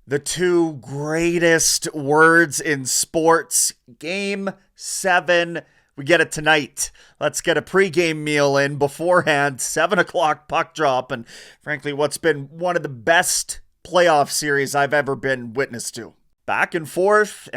The two greatest words in sports. Game 7. We get it tonight. Let's get a pregame meal in beforehand. 7 o'clock puck drop. And frankly, what's been one of the best playoff series I've ever been witness to. Back and forth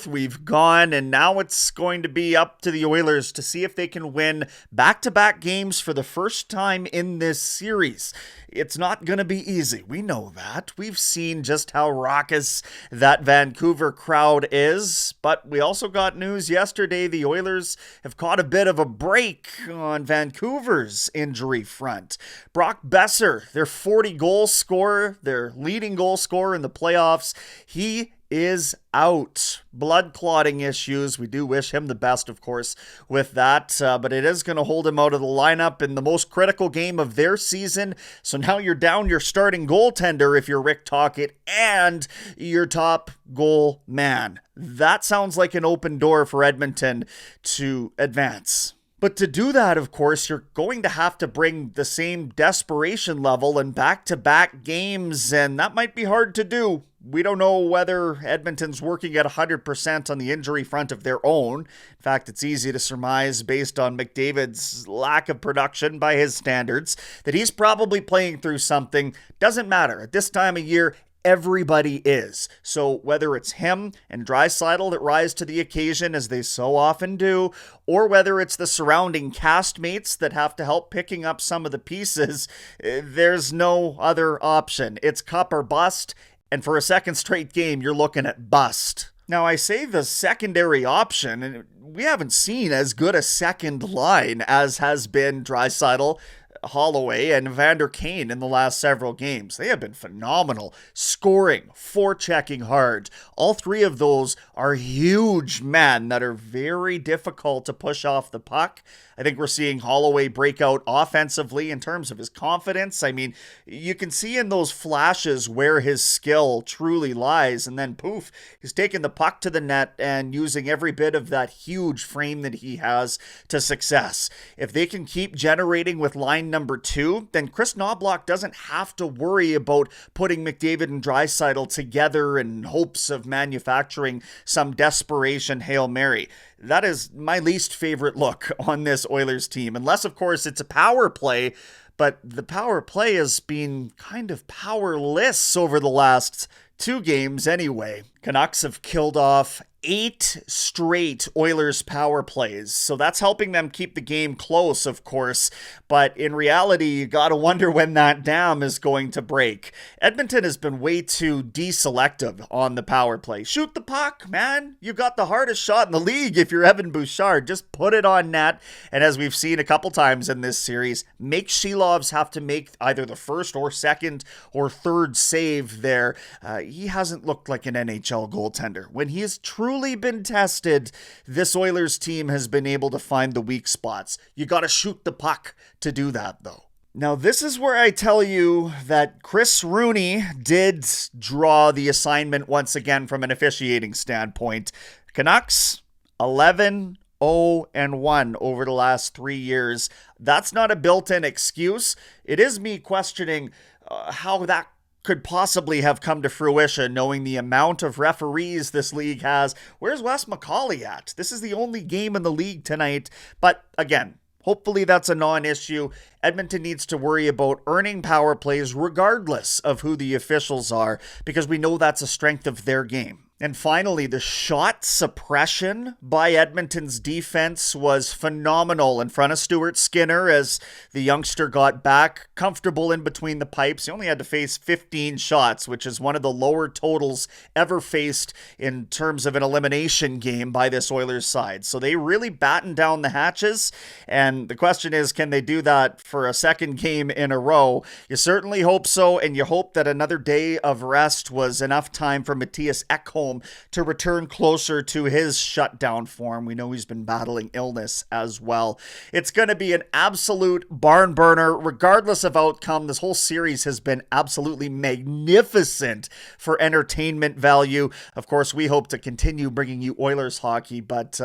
we've gone, and now it's going to be up to the Oilers to see if they can win back-to-back games for the first time in this series. It's not going to be easy. We know that. We've seen just how raucous that Vancouver crowd is, but we also got news yesterday. The Oilers have caught a bit of a break on Vancouver's injury front. Brock Besser, their 40-goal scorer, their leading goal scorer in the playoffs, he is out. Blood clotting issues. We do wish him the best, of course, with that, but it is going to hold him out of the lineup in the most critical game of their season. So now you're down your starting goaltender if you're Rick Tocchet and your top goal man. That sounds like an open door for Edmonton to advance. But to do that, of course, you're going to have to bring the same desperation level in back-to-back games, and that might be hard to do. We don't know whether Edmonton's working at 100% on the injury front of their own. In fact, it's easy to surmise, based on McDavid's lack of production by his standards, that he's probably playing through something. Doesn't matter. At this time of year, everybody is. So whether it's him and Draisaitl that rise to the occasion, as they so often do, or whether it's the surrounding castmates that have to help picking up some of the pieces, there's no other option. It's cup or bust, and for a second straight game, you're looking at bust. Now, I say the secondary option, and we haven't seen as good a second line as has been Draisaitl, Holloway, and Vander Kane in the last several games. They have been phenomenal, scoring, forechecking hard. All three of those are huge men that are very difficult to push off the puck. I think we're seeing Holloway break out offensively in terms of his confidence. I mean, you can see in those flashes where his skill truly lies, and then poof, he's taking the puck to the net and using every bit of that huge frame that he has to success. If they can keep generating with line number 2, then Chris Knoblauch doesn't have to worry about putting McDavid and Draisaitl together in hopes of manufacturing some desperation Hail Mary. That is my least favorite look on this Oilers team, unless, of course, it's a power play, but the power play has been kind of powerless over the last 2 games anyway. Canucks have killed off 8 straight Oilers power plays, so that's helping them keep the game close, of course, but in reality, you gotta wonder when that dam is going to break. Edmonton has been way too deselective on the power play. Shoot the puck, man! You got the hardest shot in the league if you're Evan Bouchard. Just put it on net, and as we've seen a couple times in this series, make Shelovs have to make either the first or second or third save there. He hasn't looked like an NHL goaltender. When he has truly been tested, this Oilers team has been able to find the weak spots. You got to shoot the puck to do that, though. Now, this is where I tell you that Chris Rooney did draw the assignment once again from an officiating standpoint. Canucks, 11-0-1 over the last 3 years. That's not a built-in excuse. It is me questioning how that could possibly have come to fruition, knowing the amount of referees this league has. Where's Wes McCauley at? This is the only game in the league tonight. But again, hopefully that's a non-issue. Edmonton needs to worry about earning power plays regardless of who the officials are, because we know that's a strength of their game. And finally, the shot suppression by Edmonton's defense was phenomenal in front of Stuart Skinner as the youngster got back comfortable in between the pipes. He only had to face 15 shots, which is one of the lower totals ever faced in terms of an elimination game by this Oilers side. So they really battened down the hatches, and the question is, can they do that for a second game in a row? You certainly hope so, and you hope that another day of rest was enough time for Matthias Ekholm to return closer to his shutdown form. We know he's been battling illness as well. It's going to be an absolute barn burner, regardless of outcome. This whole series has been absolutely magnificent for entertainment value. Of course, we hope to continue bringing you Oilers hockey, but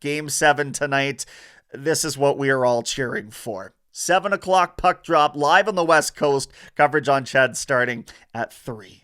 Game 7 tonight, this is what we are all cheering for. 7 o'clock puck drop live on the West Coast. Coverage on Chad starting at 3.